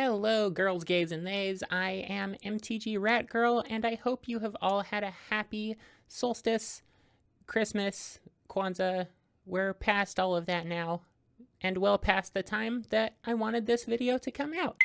Hello, girls, gays, and theys. I am MTG Rat Girl, and I hope you have all had a happy solstice, Christmas, Kwanzaa. We're past all of that now, and well past the time that I wanted this video to come out.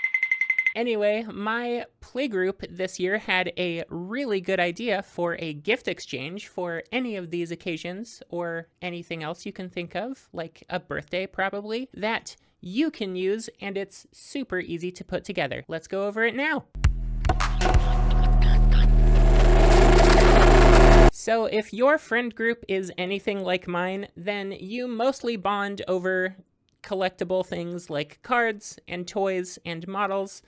Anyway, my playgroup this year had a really good idea for a gift exchange for any of these occasions, or anything else you can think of, like a birthday probably, that you can use, and it's super easy to put together. Let's go over it now. So if your friend group is anything like mine, then you mostly bond over collectible things like cards and toys and models,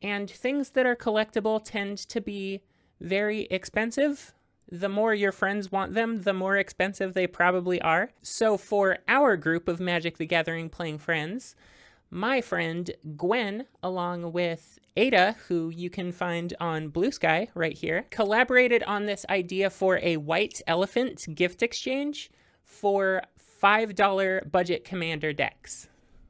and things that are collectible tend to be very expensive. The more your friends want them, the more expensive they probably are. So for our group of Magic the Gathering playing friends, my friend Gwen, along with Ada, who you can find on Blue Sky right here, collaborated on this idea for a white elephant gift exchange for $5 budget commander decks.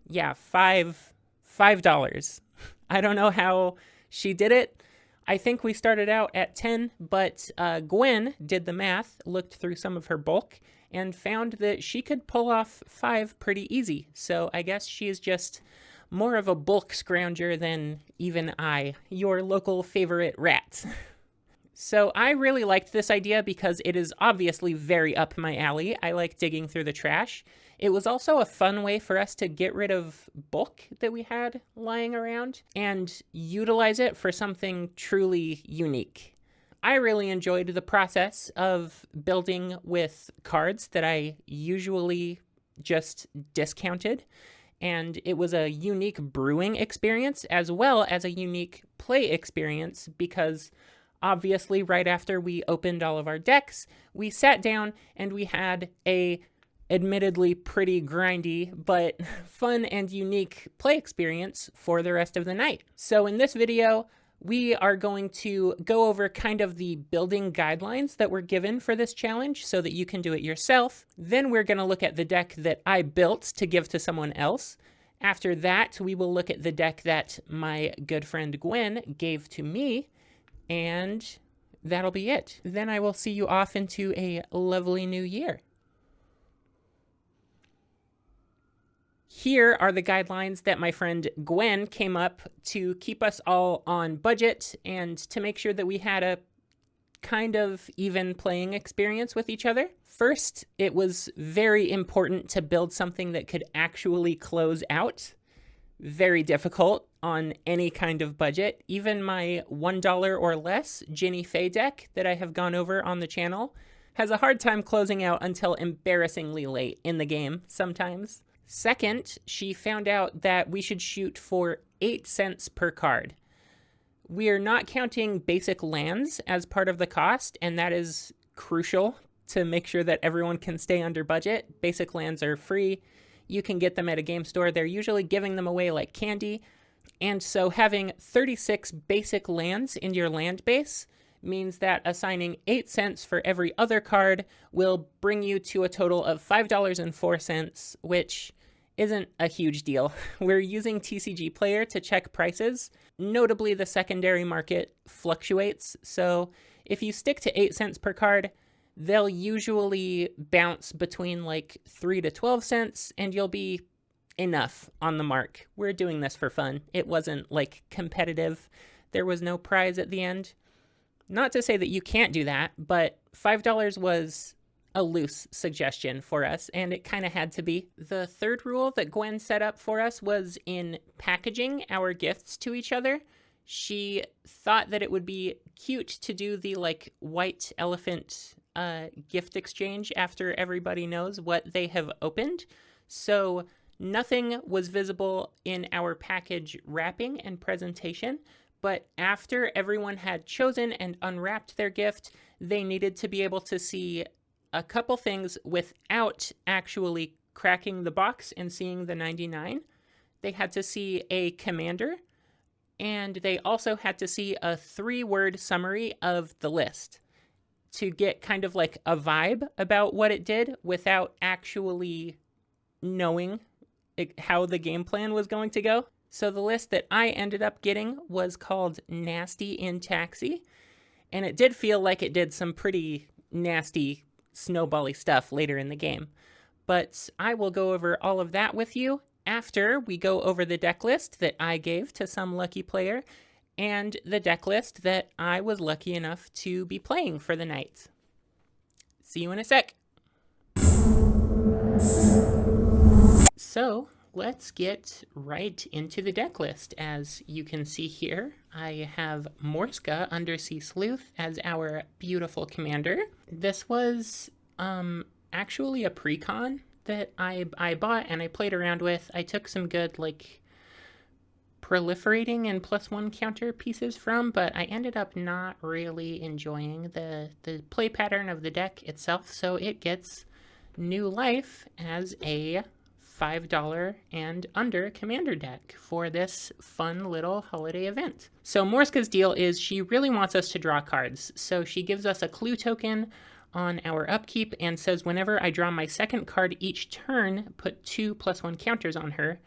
Yeah, $5. I don't know how she did it. I think we started out at 10, but Gwen did the math, looked through some of her bulk, and found that she could pull off 5 pretty easy. So I guess she is just more of a bulk scrounger than even I, your local favorite rat. So I really liked this idea because it is obviously very up my alley. I like digging through the trash. It was also a fun way for us to get rid of bulk that we had lying around and utilize it for something truly unique. I really enjoyed the process of building with cards that I usually just discounted, and it was a unique brewing experience as well as a unique play experience because obviously right after we opened all of our decks, we sat down and we had a admittedly pretty grindy, but fun and unique play experience for the rest of the night. So in this video, we are going to go over kind of the building guidelines that were given for this challenge so that you can do it yourself. Then we're going to look at the deck that I built to give to someone else. After that, we will look at the deck that my good friend Gwen gave to me, and that'll be it. Then I will see you off into a lovely new year. Here are the guidelines that my friend Gwen came up to keep us all on budget and to make sure that we had a kind of even playing experience with each other. First, it was very important to build something that could actually close out. Very difficult on any kind of budget. Even my $1 or less Ginny Faye deck that I have gone over on the channel has a hard time closing out until embarrassingly late in the game sometimes. Second, she found out that we should shoot for 8 cents per card. We are not counting basic lands as part of the cost, and that is crucial to make sure that everyone can stay under budget. Basic lands are free. You can get them at a game store. They're usually giving them away like candy. And so having 36 basic lands in your land base means that assigning 8 cents for every other card will bring you to a total of $5.04, which isn't a huge deal. We're using TCG Player to check prices. Notably, the secondary market fluctuates, so if you stick to 8 cents per card, they'll usually bounce between like 3 to 12 cents, and you'll be enough on the mark. We're doing this for fun. It wasn't like competitive. There was no prize at the end. Not to say that you can't do that, but $5 was a loose suggestion for us, and it kind of had to be. The third rule that Gwen set up for us was in packaging our gifts to each other. She thought that it would be cute to do the like white elephant gift exchange after everybody knows what they have opened. So nothing was visible in our package wrapping and presentation, but after everyone had chosen and unwrapped their gift, they needed to be able to see a couple things without actually cracking the box and seeing the 99. They had to see a commander, and they also had to see a 3-word summary of the list to get kind of like a vibe about what it did without actually knowing how the game plan was going to go. So the list that I ended up getting was called Nasty in Taxi, and it did feel like it did some pretty nasty snowbally stuff later in the game. But I will go over all of that with you after we go over the deck list that I gave to some lucky player and the deck list that I was lucky enough to be playing for the night. See you in a sec. So let's get right into the deck list. As you can see here, I have Morska, Undersea Sleuth, as our beautiful commander. This was actually a pre-con that I bought and I played around with. I took some good like proliferating and +1 counter pieces from, but I ended up not really enjoying the play pattern of the deck itself, so it gets new life as a $5 and under commander deck for this fun little holiday event. So Morska's deal is she really wants us to draw cards, so she gives us a clue token on our upkeep and says whenever I draw my second card each turn, put 2 +1 counters on her.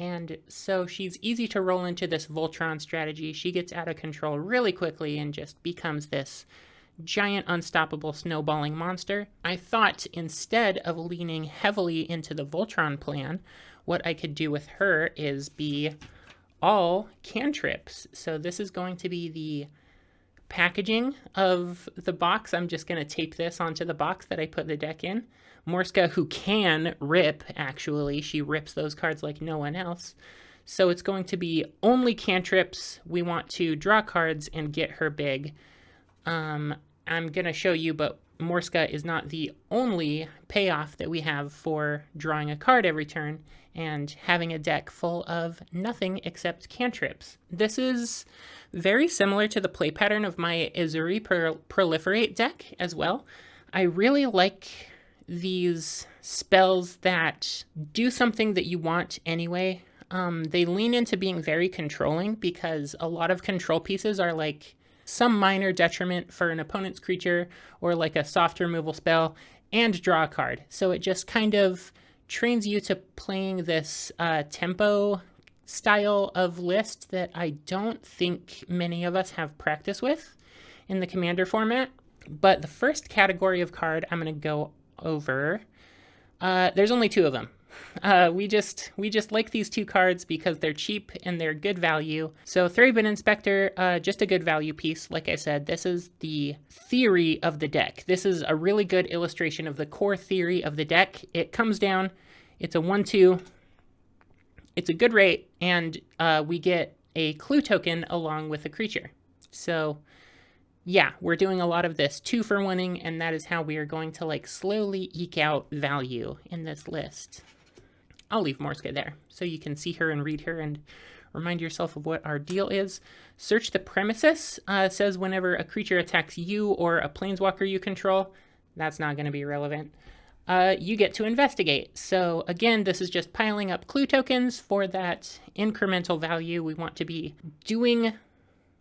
And so she's easy to roll into this Voltron strategy. She gets out of control really quickly and just becomes this giant unstoppable snowballing monster. I thought instead of leaning heavily into the Voltron plan, what I could do with her is be all cantrips. So this is going to be the packaging of the box. I'm just going to tape this onto the box that I put the deck in. Morska, who can rip, actually. She rips those cards like no one else. So it's going to be only cantrips. We want to draw cards and get her big. I'm going to show you, but Morska is not the only payoff that we have for drawing a card every turn and having a deck full of nothing except cantrips. This is very similar to the play pattern of my Ezuri Proliferate deck as well. I really like these spells that do something that you want anyway. They lean into being very controlling because a lot of control pieces are like some minor detriment for an opponent's creature or like a soft removal spell and draw a card. So it just kind of trains you to playing this tempo style of list that I don't think many of us have practice with in the commander format. But the first category of card I'm going to go over, there's only 2 of them. We just like these 2 cards because they're cheap and they're good value. So Thraben Inspector, just a good value piece. Like I said, this is the theory of the deck. This is a really good illustration of the core theory of the deck. It comes down, it's a 1/2, it's a good rate, and we get a clue token along with a creature. So yeah, we're doing a lot of this 2 for 1ing, and that is how we are going to like slowly eke out value in this list. I'll leave Morska there so you can see her and read her and remind yourself of what our deal is. Search the Premises says whenever a creature attacks you or a planeswalker you control, that's not going to be relevant. You get to investigate. So again, this is just piling up clue tokens for that incremental value. We want to be doing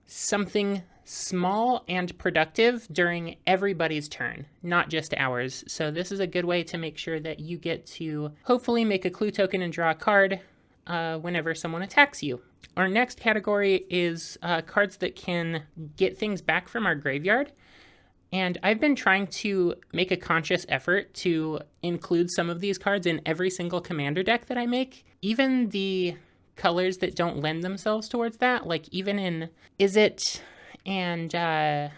something small and productive during everybody's turn, not just ours. So this is a good way to make sure that you get to hopefully make a clue token and draw a card whenever someone attacks you. Our next category is cards that can get things back from our graveyard. And I've been trying to make a conscious effort to include some of these cards in every single commander deck that I make. Even the colors that don't lend themselves towards that, like even in Izzet and I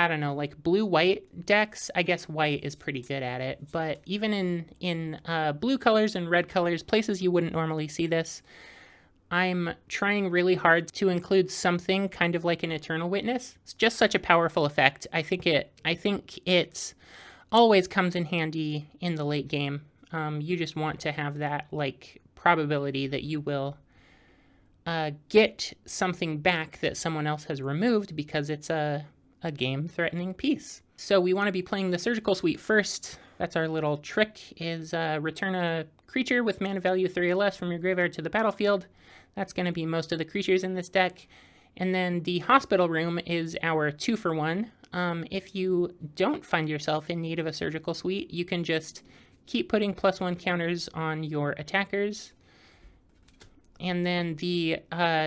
don't know, like blue-white decks. I guess white is pretty good at it, but even in blue colors and red colors, places you wouldn't normally see this, I'm trying really hard to include something kind of like an Eternal Witness. It's just such a powerful effect. I think it always comes in handy in the late game. You just want to have that like probability that you will get something back that someone else has removed because it's a game-threatening piece. So we want to be playing the Surgical Suite first. That's our little trick, is return a creature with mana value 3 or less from your graveyard to the battlefield. That's going to be most of the creatures in this deck. And then the Hospital Room is our 2 for 1. If you don't find yourself in need of a Surgical Suite, you can just keep putting +1 counters on your attackers And then the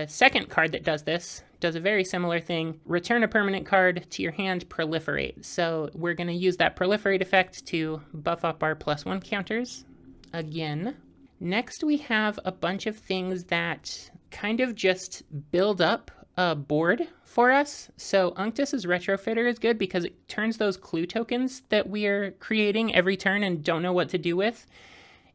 second card that does this does a very similar thing. Return a permanent card to your hand, proliferate. So we're going to use that proliferate effect to buff up our +1 counters again. Next, we have a bunch of things that kind of just build up a board for us. So Unctus's Retrofitter is good because it turns those clue tokens that we are creating every turn and don't know what to do with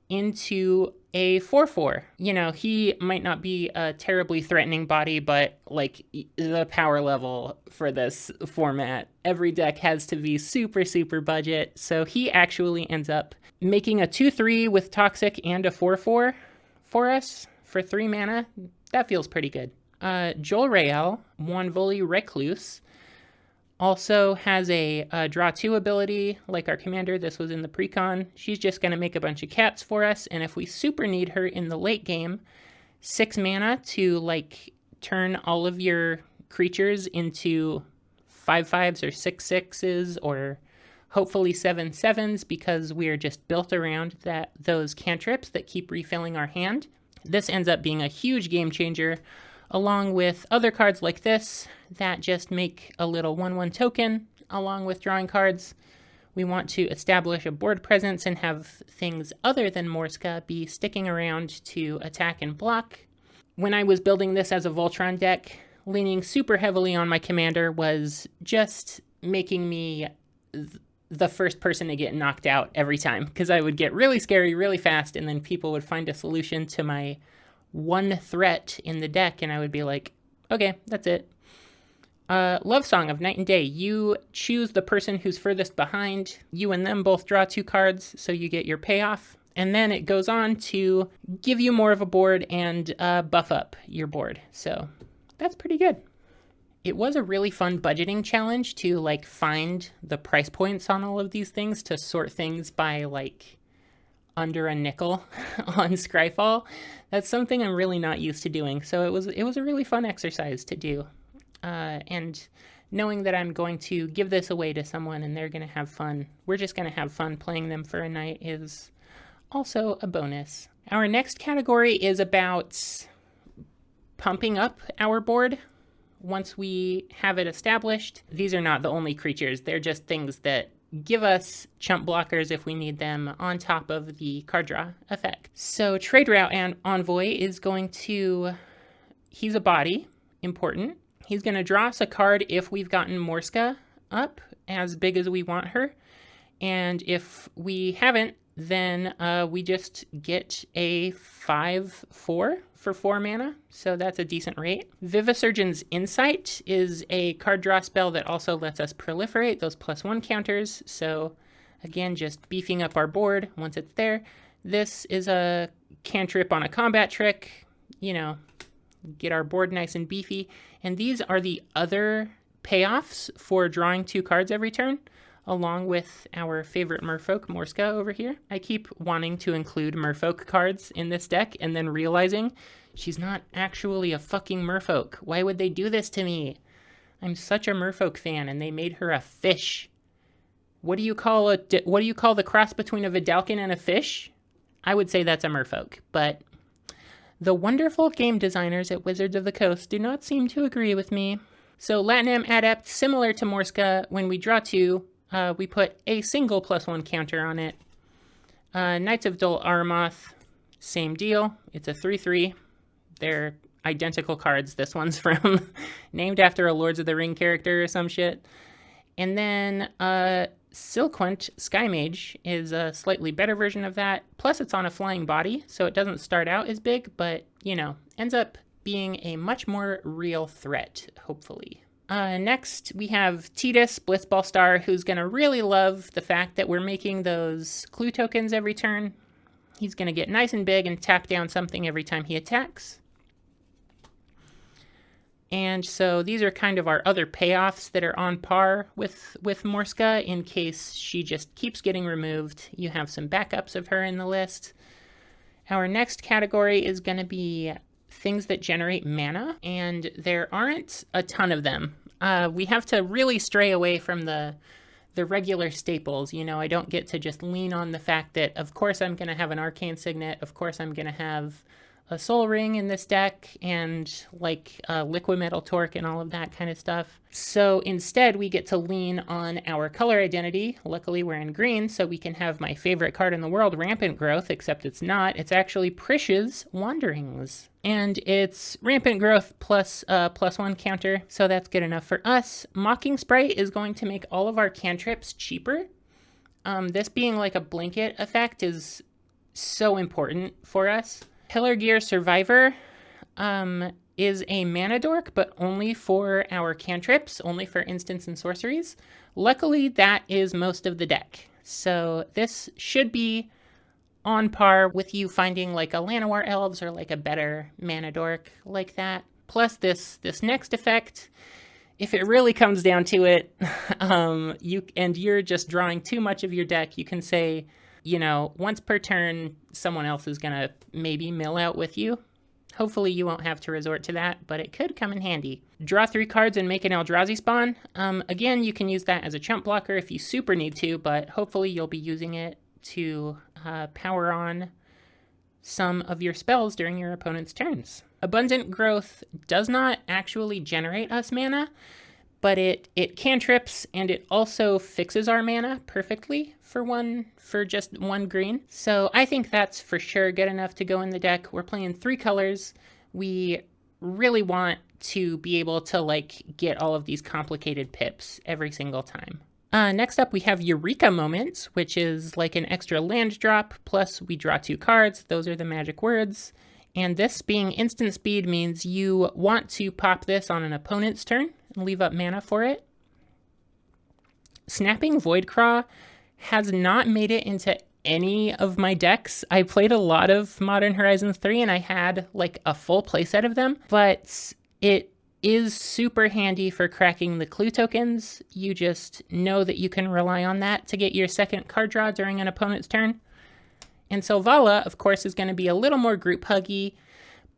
into a 4/4. You know, he might not be a terribly threatening body, but like the power level for this format, every deck has to be super, super budget. So he actually ends up making a 2/3 with Toxic and a 4/4 for us for 3 mana. That feels pretty good. Jolrael, Wanvoli Recluse, also has a draw 2 ability, like our commander. This was in the precon. She's just going to make a bunch of cats for us, and if we super need her in the late game, 6 mana to like turn all of your creatures into 5/5s or 6/6s or hopefully 7/7s, because we are just built around those cantrips that keep refilling our hand. This ends up being a huge game changer, along with other cards like this that just make a little 1/1 token along with drawing cards. We want to establish a board presence and have things other than Morska be sticking around to attack and block. When I was building this as a Voltron deck, leaning super heavily on my commander was just making me the first person to get knocked out every time, because I would get really scary really fast, and then people would find a solution to my one threat in the deck, and I would be like, okay, that's it. Love Song of Night and Day. You choose the person who's furthest behind. You and them both draw 2 cards, so you get your payoff. And then it goes on to give you more of a board and buff up your board. So that's pretty good. It was a really fun budgeting challenge to like find the price points on all of these things, to sort things by like under a nickel on Scryfall. That's something I'm really not used to doing. So it was a really fun exercise to do. And knowing that I'm going to give this away to someone and they're going to have fun, we're just going to have fun playing them for a night, is also a bonus. Our next category is about pumping up our board once we have it established. These are not the only creatures. They're just things that give us chump blockers if we need them, on top of the card draw effect. So Trade Route and Envoy is going to, he's a body, important. He's going to draw us a card if we've gotten Morska up as big as we want her. And if we haven't, then we just get a 5/4 for 4 mana. So that's a decent rate. Vivisurgeon's Insight is a card draw spell that also lets us proliferate those +1 counters. So again, just beefing up our board once it's there. This is a cantrip on a combat trick, you know, get our board nice and beefy. And these are the other payoffs for drawing 2 cards every turn, along with our favorite Merfolk, Morska, over here. I keep wanting to include Merfolk cards in this deck and then realizing she's not actually a fucking Merfolk. Why would they do this to me? I'm such a Merfolk fan, and they made her a fish. What do you call the cross between a Vidalcan and a fish? I would say that's a Merfolk, but the wonderful game designers at Wizards of the Coast do not seem to agree with me. So Latinam Adept, similar to Morska, when we draw 2, we put a single +1 counter on it. Knights of Dol Aramoth, same deal. It's a 3/3. They're identical cards. This one's from named after a Lords of the Ring character or some shit. And then Silquent Sky Mage is a slightly better version of that. Plus it's on a flying body, so it doesn't start out as big, but, you know, ends up being a much more real threat, hopefully. Next, we have Tidus, Blitzball Star, who's going to really love the fact that we're making those clue tokens every turn. He's going to get nice and big and tap down something every time he attacks. And so these are kind of our other payoffs that are on par with Morska in case she just keeps getting removed. You have some backups of her in the list. Our next category is going to be things that generate mana, and there aren't a ton of them. We have to really stray away from the regular staples. You know, I don't get to just lean on the fact that, of course, I'm going to have an Arcane Signet. Of course, I'm going to have a Soul Ring in this deck and like Liquimetal Torque and all of that kind of stuff. So instead we get to lean on our color identity. Luckily we're in green, so we can have my favorite card in the world, Rampant Growth, except it's not. It's actually Prish's Wanderings. And it's Rampant Growth plus +1 counter, so that's good enough for us. Mocking Sprite is going to make all of our cantrips cheaper. This being like a blanket effect is so important for us. Pillar Gear Survivor is a mana dork, but only for our cantrips, only for instants and sorceries. Luckily, that is most of the deck. So this should be on par with you finding like a Llanowar Elves or like a better mana dork like that. Plus this next effect, if it really comes down to it, you're just drawing too much of your deck, you can say, you know, once per turn, someone else is going to maybe mill out with you. Hopefully you won't have to resort to that, but it could come in handy. Draw 3 cards and make an Eldrazi spawn. Again, you can use that as a chump blocker if you super need to, but hopefully you'll be using it to power on some of your spells during your opponent's turns. Abundant Growth does not actually generate us mana, but it cantrips and it also fixes our mana perfectly for just 1 green. So I think that's for sure good enough to go in the deck. We're playing 3 colors. We really want to be able to like get all of these complicated pips every single time. Next up, we have Eureka Moments, which is like an extra land drop, plus we draw 2 cards. Those are the magic words. And this being instant speed means you want to pop this on an opponent's turn and leave up mana for it. Snapping Voidcraw has not made it into any of my decks. I played a lot of Modern Horizons 3 and I had like a full playset of them, but it is super handy for cracking the clue tokens. You just know that you can rely on that to get your second card draw during an opponent's turn. And Selvala, of course, is going to be a little more group huggy,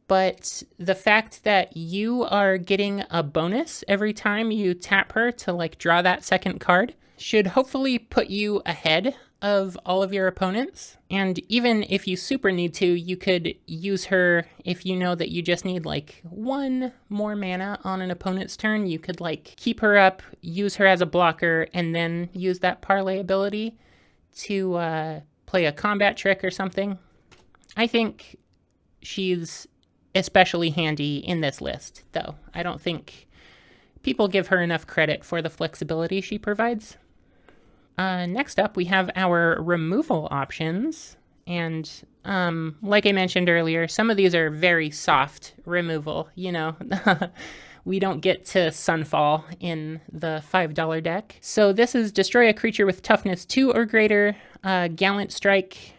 but the fact that you are getting a bonus every time you tap her to like draw that second card should hopefully put you ahead of all of your opponents. And even if you super need to, you could use her if you know that you just need like 1 more mana on an opponent's turn. You could like keep her up, use her as a blocker, and then use that parlay ability to play a combat trick or something. I think she's especially handy in this list, though. I don't think people give her enough credit for the flexibility she provides. Next up, we have our removal options. And like I mentioned earlier, some of these are very soft removal, you know. We don't get to Sunfall in the $5 deck. So this is destroy a creature with toughness 2 or greater, Gallant Strike.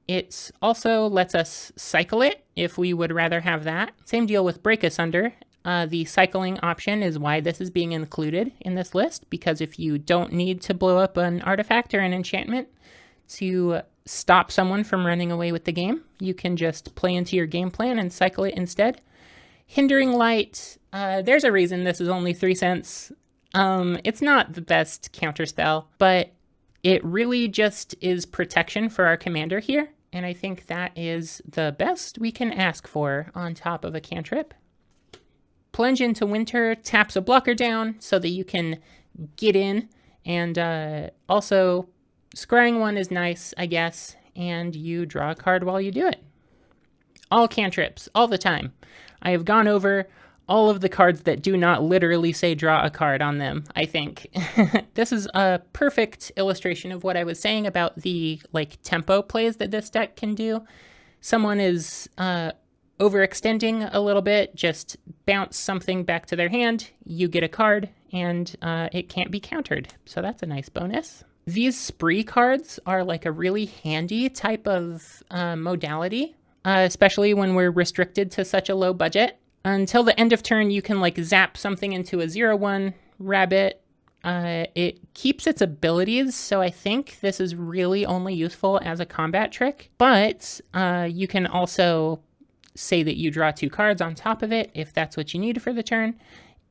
It also lets us cycle it if we would rather have that. Same deal with Break Asunder. The cycling option is why this is being included in this list, because if you don't need to blow up an artifact or an enchantment to stop someone from running away with the game, you can just play into your game plan and cycle it instead. Hindering Light, there's a reason this is only 3 cents. It's not the best counterspell, but it really just is protection for our commander here, and I think that is the best we can ask for on top of a cantrip. Plunge into Winter taps a blocker down so that you can get in, and also scrying 1 is nice, I guess, and you draw a card while you do it. All cantrips, all the time. I have gone over all of the cards that do not literally say draw a card on them, I think. This is a perfect illustration of what I was saying about the like tempo plays that this deck can do. Someone is overextending a little bit, just bounce something back to their hand, you get a card, and it can't be countered. So that's a nice bonus. These spree cards are like a really handy type of modality, especially when we're restricted to such a low budget. Until the end of turn, you can like zap something into a 0/1 rabbit. It keeps its abilities, so I think this is really only useful as a combat trick. But you can also say that you draw 2 cards on top of it if that's what you need for the turn.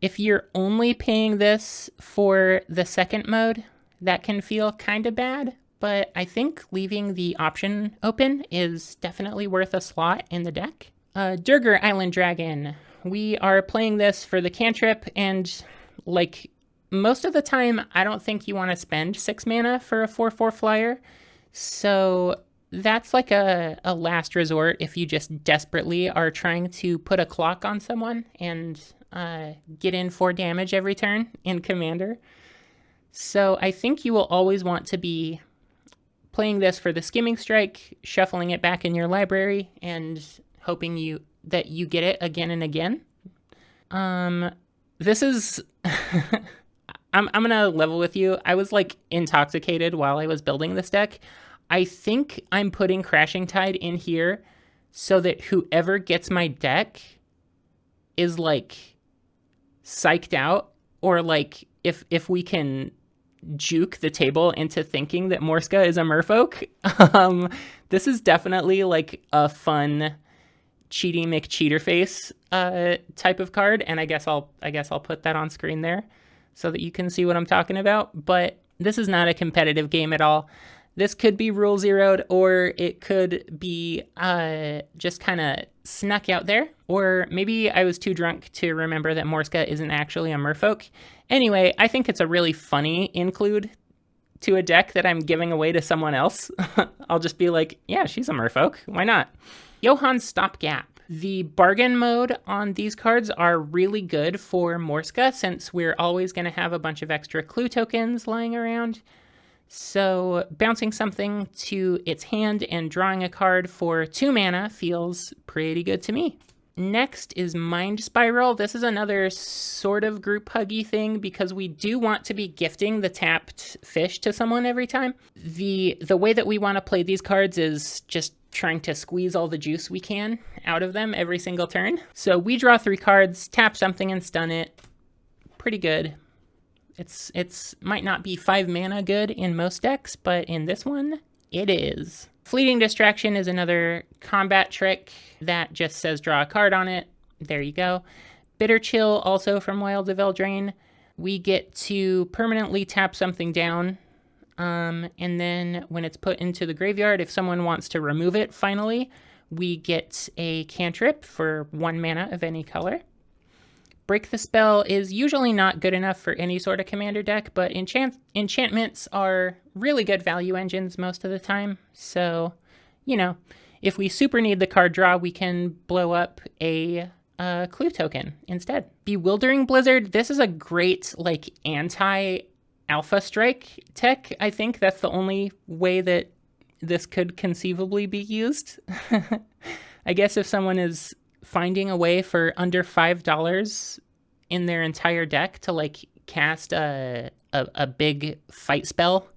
If you're only paying this for the second mode, that can feel kind of bad. But I think leaving the option open is definitely worth a slot in the deck. Durgar Island Dragon. We are playing this for the cantrip, and like most of the time, I don't think you want to spend 6 mana for a 4/4 flyer. So that's like a last resort if you just desperately are trying to put a clock on someone and get in 4 damage every turn in Commander. So I think you will always want to be playing this for the Skimming Strike, shuffling it back in your library, and hoping that you get it again and again. This is I'm gonna level with you. I was like intoxicated while I was building this deck. I think I'm putting Crashing Tide in here so that whoever gets my deck is like psyched out, or like if we can juke the table into thinking that Morska is a merfolk. This is definitely like a fun cheaty McCheaterface type of card, and I guess I'll put that on screen there so that you can see what I'm talking about. But this is not a competitive game at all. This could be rule zeroed, or it could be just kind of snuck out there. Or maybe I was too drunk to remember that Morska isn't actually a merfolk. Anyway, I think it's a really funny include to a deck that I'm giving away to someone else. I'll just be like, yeah, she's a merfolk. Why not? Johan's Stopgap. The bargain mode on these cards are really good for Morska, since we're always going to have a bunch of extra clue tokens lying around. So bouncing something to its hand and drawing a card for 2 mana feels pretty good to me. Next is Mind Spiral. This is another sort of group huggy thing because we do want to be gifting the tapped fish to someone every time. The way that we want to play these cards is just trying to squeeze all the juice we can out of them every single turn. So we draw 3 cards, tap something and stun it. Pretty good. It's might not be 5 mana good in most decks, but in this one, it is. Fleeting Distraction is another combat trick that just says draw a card on it. There you go. Bitter Chill, also from Wilds of Eldraine. We get to permanently tap something down, and then when it's put into the graveyard, if someone wants to remove it finally, we get a cantrip for 1 mana of any color. Break the Spell is usually not good enough for any sort of commander deck, but enchantments are really good value engines most of the time. So, you know, if we super need the card draw, we can blow up a clue token instead. Bewildering Blizzard, this is a great like anti-Alpha Strike tech. I think that's the only way that this could conceivably be used. I guess if someone is finding a way for under $5 in their entire deck to like cast a big fight spell,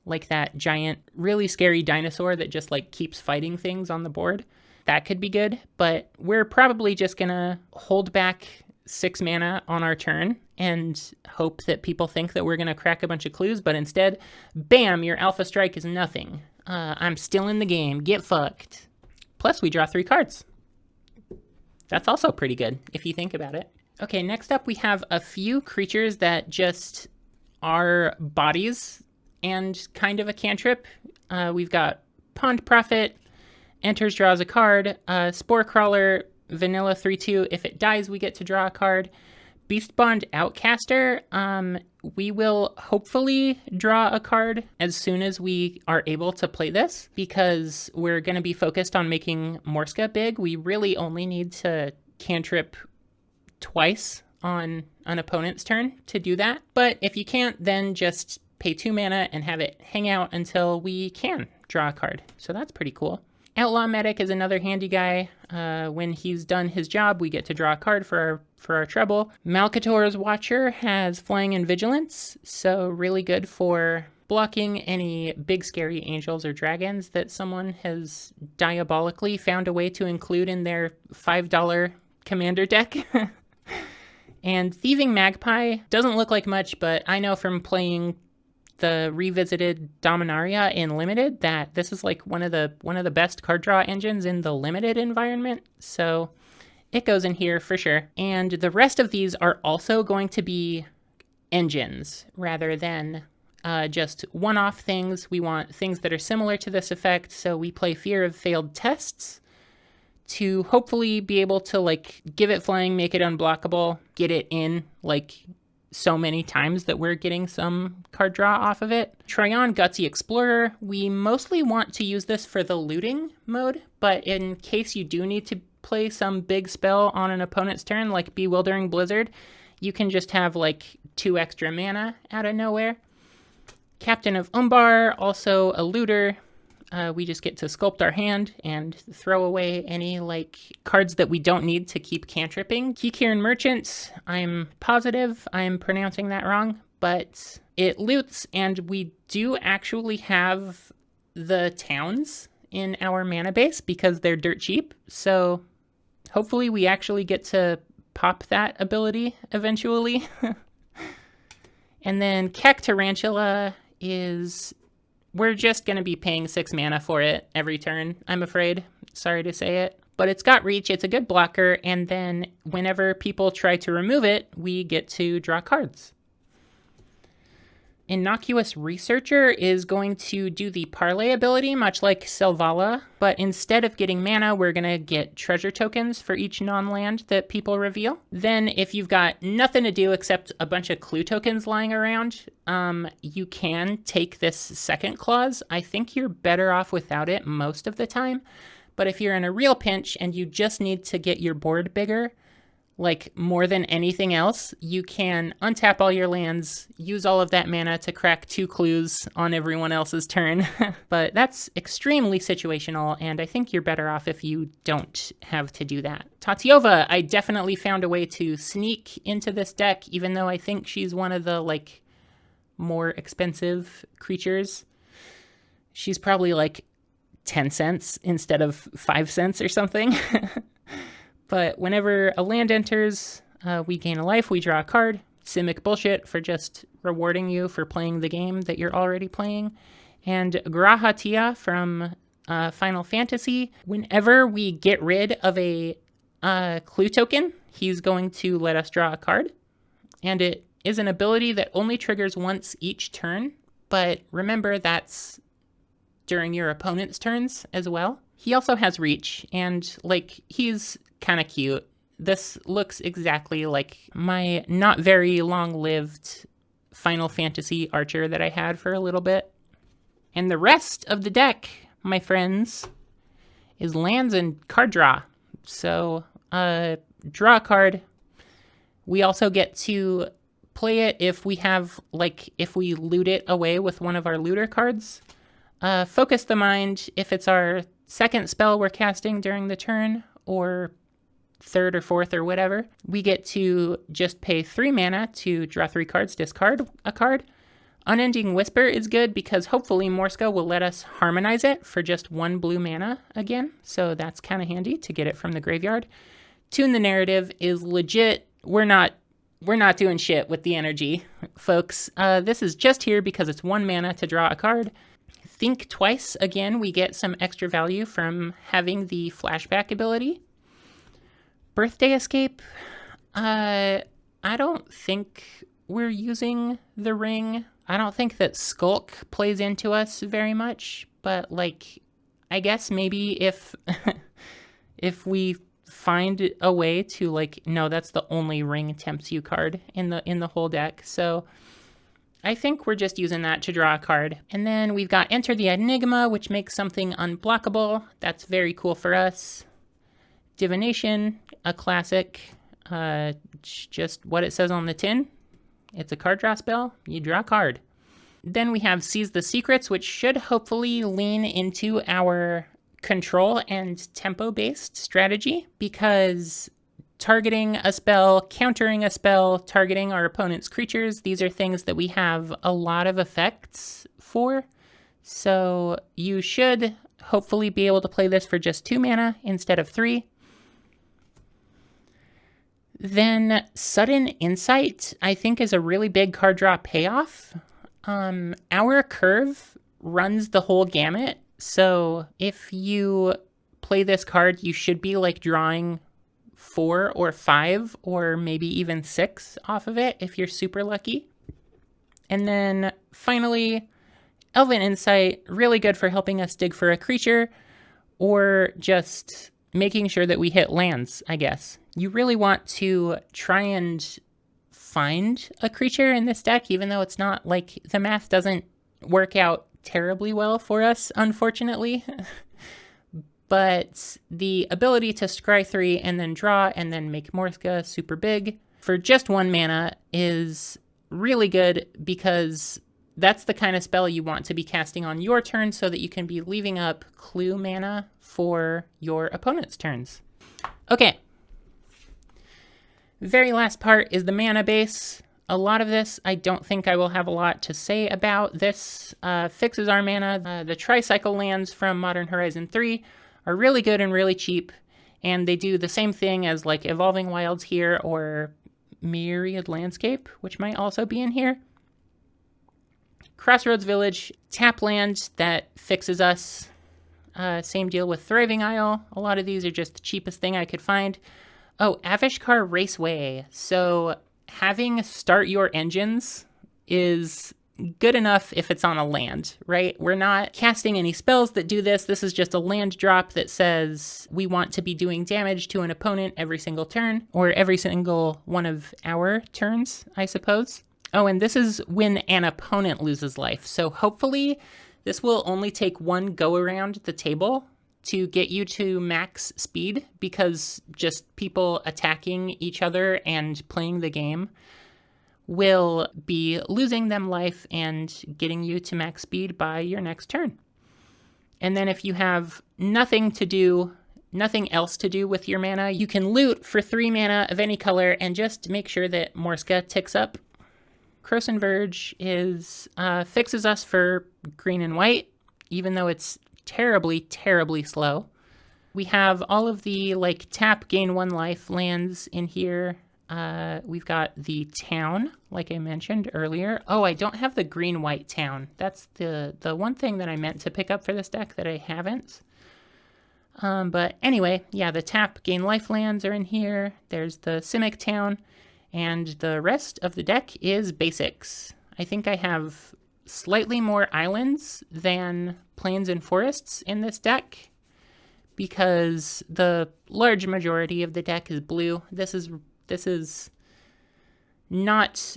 like that giant really scary dinosaur that just like keeps fighting things on the board, that could be good. But we're probably just gonna hold back 6 mana on our turn and hope that people think that we're gonna crack a bunch of clues, but instead, bam, your Alpha Strike is nothing. I'm still in the game, get fucked. Plus we draw 3 cards. That's also pretty good, if you think about it. Okay, next up we have a few creatures that just are bodies and kind of a cantrip. We've got Pond Prophet, enters, draws a card. Spore Crawler, vanilla 3/2. If it dies, we get to draw a card. Beastbond Outcaster, we will hopefully draw a card as soon as we are able to play this, because we're going to be focused on making Morska big. We really only need to cantrip twice on an opponent's turn to do that. But if you can't, then just pay 2 mana and have it hang out until we can draw a card. So that's pretty cool. Outlaw Medic is another handy guy. When he's done his job, we get to draw a card for our trouble. Malcator's Watcher has Flying and Vigilance, so really good for blocking any big scary angels or dragons that someone has diabolically found a way to include in their $5 commander deck. And Thieving Magpie doesn't look like much, but I know from playing the revisited Dominaria in Limited that this is like one of the best card draw engines in the Limited environment, so it goes in here for sure. And the rest of these are also going to be engines rather than just one-off things. We want things that are similar to this effect, so we play Fear of Failed Tests to hopefully be able to like give it flying, make it unblockable, get it in like so many times that we're getting some card draw off of it. Troyan Gutsy Explorer, we mostly want to use this for the looting mode, but in case you do need to play some big spell on an opponent's turn, like Bewildering Blizzard, you can just have like 2 extra mana out of nowhere. Captain of Umbar, also a looter. We just get to sculpt our hand and throw away any like cards that we don't need to keep cantripping. Kikirin Merchant, I'm positive I'm pronouncing that wrong, but it loots, and we do actually have the towns in our mana base because they're dirt cheap. So hopefully we actually get to pop that ability eventually. And then Kek Tarantula is... we're just going to be paying 6 mana for it every turn, I'm afraid. Sorry to say it. But it's got reach, it's a good blocker, and then whenever people try to remove it, we get to draw cards. Innocuous Researcher is going to do the parlay ability, much like Selvala, but instead of getting mana, we're going to get treasure tokens for each non-land that people reveal. Then if you've got nothing to do except a bunch of clue tokens lying around, you can take this second clause. I think you're better off without it most of the time, but if you're in a real pinch and you just need to get your board bigger, like more than anything else, you can untap all your lands, use all of that mana to crack 2 clues on everyone else's turn. But that's extremely situational, and I think you're better off if you don't have to do that. Tatiova, I definitely found a way to sneak into this deck, even though I think she's one of the like more expensive creatures. She's probably like 10 cents instead of 5 cents or something. But whenever a land enters, we gain a life, we draw a card. Simic bullshit for just rewarding you for playing the game that you're already playing. And Grahatia from Final Fantasy, whenever we get rid of a clue token, he's going to let us draw a card. And it is an ability that only triggers once each turn. But remember, that's during your opponent's turns as well. He also has reach, and like he's kind of cute. This looks exactly like my not very long-lived Final Fantasy Archer that I had for a little bit. And the rest of the deck, my friends, is lands and card draw. So, draw a card. We also get to play it if we have, like, if we loot it away with one of our looter cards. Focus the Mind if it's our second spell we're casting during the turn, or third or fourth or whatever. We get to just pay 3 mana to draw 3 cards, discard a card. Unending Whisper is good because hopefully Morska will let us harmonize it for just 1 blue mana again, so that's kind of handy to get it from the graveyard. Tune the Narrative is legit. We're not doing shit with the energy, folks. This is just here because it's 1 mana to draw a card. Think Twice, again, we get some extra value from having the flashback ability. Birthday Escape, I don't think we're using the ring. I don't think that Skulk plays into us very much, but like, I guess maybe if if we find a way to like, no, that's the only ring tempts you card in the whole deck. So I think we're just using that to draw a card. And then we've got Enter the Enigma, which makes something unblockable. That's very cool for us. Divination, a classic, just what it says on the tin. It's a card draw spell, you draw a card. Then we have Seize the Secrets, which should hopefully lean into our control and tempo-based strategy, because targeting a spell, countering a spell, targeting our opponent's creatures, these are things that we have a lot of effects for. So you should hopefully be able to play this for just 2 mana instead of 3. Then Sudden Insight, I think, is a really big card draw payoff. Our curve runs the whole gamut, so if you play this card, you should be like drawing 4 or 5 or maybe even 6 off of it if you're super lucky. And then finally, Elven Insight, really good for helping us dig for a creature or just making sure that we hit lands, I guess. You really want to try and find a creature in this deck, even though it's not like the math doesn't work out terribly well for us, unfortunately. But the ability to scry 3 and then draw and then make Morska super big for just 1 mana is really good, because that's the kind of spell you want to be casting on your turn so that you can be leaving up clue mana for your opponent's turns. Okay. Very last part is the mana base. A lot of this, I don't think I will have a lot to say about. This fixes our mana. The Tricycle lands from Modern Horizon 3 are really good and really cheap, and they do the same thing as like Evolving Wilds here or Myriad Landscape, which might also be in here. Crossroads Village, tap land that fixes us. Same deal with Thriving Isle. A lot of these are just the cheapest thing I could find. Oh, Avishkar Raceway. So having Start Your Engines is good enough if it's on a land, right? We're not casting any spells that do this. This is just a land drop that says we want to be doing damage to an opponent every single turn, or every single one of our turns, I suppose. Oh, and this is when an opponent loses life. So hopefully this will only take one go around the table to get you to max speed, because just people attacking each other and playing the game will be losing them life and getting you to max speed by your next turn. And then if you have nothing else to do with your mana, you can loot for 3 mana of any color and just make sure that Morska ticks up. Krosan Verge is fixes us for green and white, even though it's terribly, terribly slow. We have all of the like tap, gain 1 life lands in here. We've got the town, like I mentioned earlier. Oh, I don't have the green-white town. That's the one thing that I meant to pick up for this deck that I haven't. But anyway, yeah, the tap, gain life lands are in here. There's the Simic town, and the rest of the deck is basics. I think I have slightly more islands than plains and forests in this deck, because the large majority of the deck is blue. This is not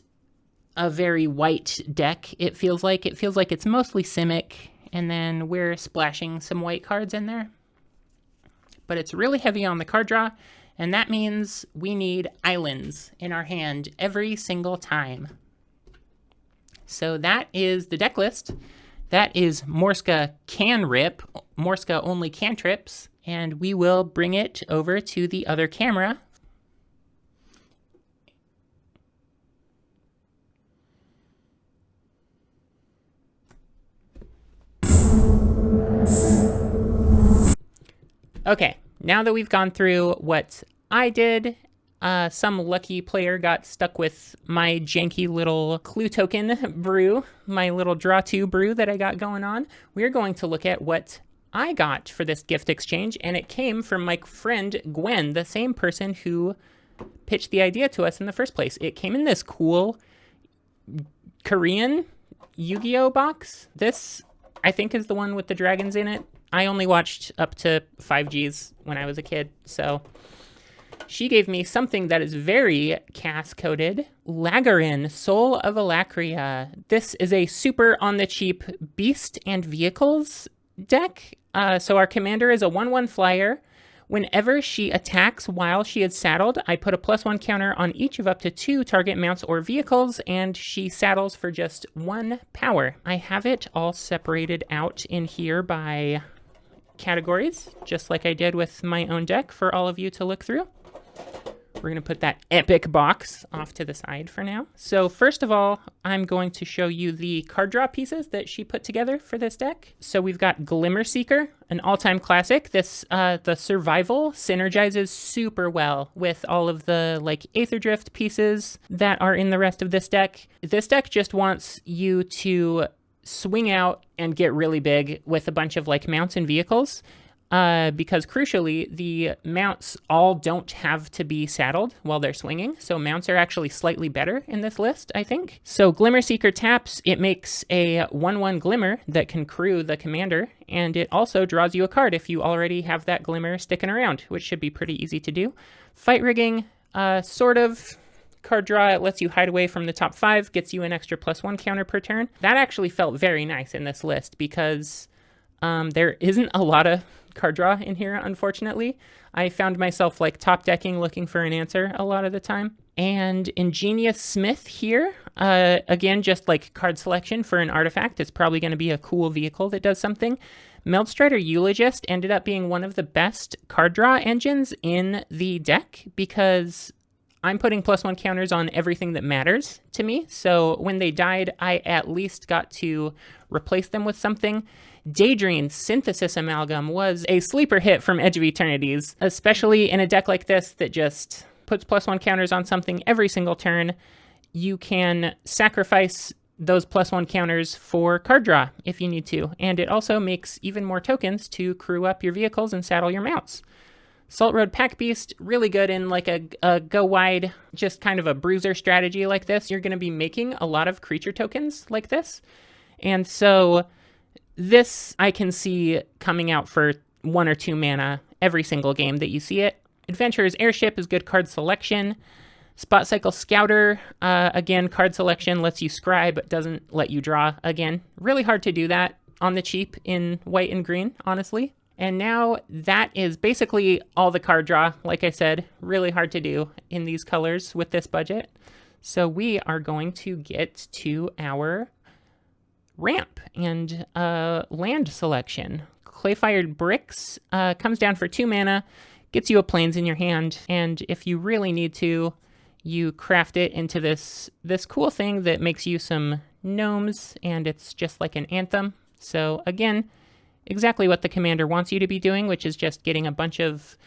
a very white deck. It feels like it's mostly Simic, and then we're splashing some white cards in there. But it's really heavy on the card draw, and that means we need islands in our hand every single time. So that is the deck list. That is Morska Can Rip, Morska only cantrips, and we will bring it over to the other camera. Okay, now that we've gone through what I did, some lucky player got stuck with my janky little clue token brew, my little draw 2 brew that I got going on. We're going to look at what I got for this gift exchange, and it came from my friend Gwen, the same person who pitched the idea to us in the first place. It came in this cool Korean Yu-Gi-Oh box. This, I think, is the one with the dragons in it. I only watched up to 5Gs when I was a kid, so she gave me something that is very CAS-coded. Lagarin, Soul of Alakria. This is a super on-the-cheap Beast and Vehicles deck. So our commander is a 1/1 flyer. Whenever she attacks while she is saddled, I put a +1 counter on each of up to 2 target mounts or vehicles, and she saddles for just 1 power. I have it all separated out in here by categories, just like I did with my own deck for all of you to look through. We're going to put that epic box off to the side for now. So first of all, I'm going to show you the card draw pieces that she put together for this deck. So we've got Glimmer Seeker, an all-time classic. This, the survival synergizes super well with all of the like Aether Drift pieces that are in the rest of this deck. This deck just wants you to swing out and get really big with a bunch of like mounts and vehicles. because crucially, the mounts all don't have to be saddled while they're swinging. So mounts are actually slightly better in this list, I think. So Glimmer Seeker taps, it makes a 1/1 Glimmer that can crew the commander, and it also draws you a card if you already have that Glimmer sticking around, which should be pretty easy to do. Fight Rigging, sort of card draw. It lets you hide away from the top 5, gets you an extra +1 counter per turn. That actually felt very nice in this list because there isn't a lot of card draw in here, unfortunately. I found myself like top decking looking for an answer a lot of the time. And Ingenious Smith here, again, just like card selection for an artifact. It's probably going to be a cool vehicle that does something. Meldstrider Eulogist ended up being one of the best card draw engines in the deck because I'm putting +1 counters on everything that matters to me. So when they died, I at least got to replace them with something. Daedrean Synthesis Amalgam was a sleeper hit from Edge of Eternities, especially in a deck like this that just puts +1 counters on something every single turn. You can sacrifice those +1 counters for card draw if you need to, and it also makes even more tokens to crew up your vehicles and saddle your mounts. Salt Road Pack Beast, really good in like a go wide, just kind of a bruiser strategy like this. You're going to be making a lot of creature tokens like this, and so this I can see coming out for 1 or 2 mana every single game that you see it. Adventurer's Airship is good card selection. Spot Cycle Scouter, again, card selection lets you scry but doesn't let you draw again. Really hard to do that on the cheap in white and green, honestly. And now that is basically all the card draw. Like I said, really hard to do in these colors with this budget. So we are going to get to our ramp and land selection. Clayfired Bricks comes down for 2 mana, gets you a Plains in your hand, and if you really need to, you craft it into this cool thing that makes you some gnomes, and it's just like an anthem. So again, exactly what the commander wants you to be doing, which is just getting a bunch of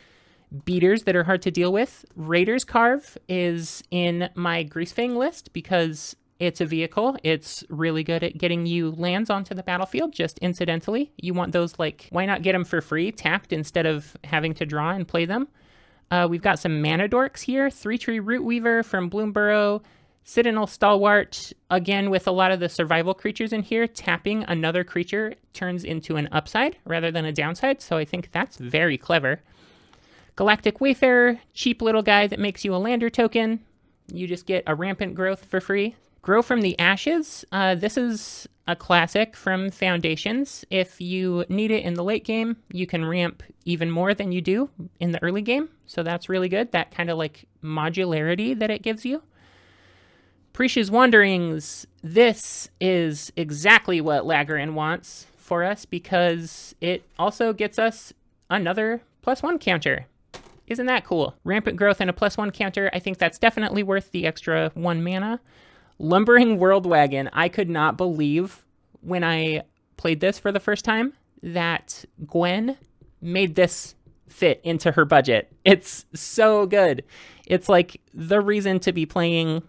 beaters that are hard to deal with. Raider's Carve is in my Greasefang list because it's a vehicle. It's really good at getting you lands onto the battlefield, just incidentally. You want those, like, why not get them for free, tapped, instead of having to draw and play them? We've got some Mana Dorks here. 3-Tree Rootweaver from Bloomburrow. Citadel Stalwart, again, with a lot of the survival creatures in here, tapping another creature turns into an upside rather than a downside, so I think that's very clever. Galactic Wayfarer, cheap little guy that makes you a lander token. You just get a Rampant Growth for free. Grow from the Ashes. This is a classic from Foundations. If you need it in the late game, you can ramp even more than you do in the early game, so that's really good. That kind of like modularity that it gives you. Precious Wanderings, this is exactly what Lagran wants for us because it also gets us another +1 counter. Isn't that cool? Rampant Growth and a +1 counter, I think that's definitely worth the extra 1 mana. Lumbering Worldwagon, I could not believe when I played this for the first time that Gwen made this fit into her budget. It's so good. It's like the reason to be playing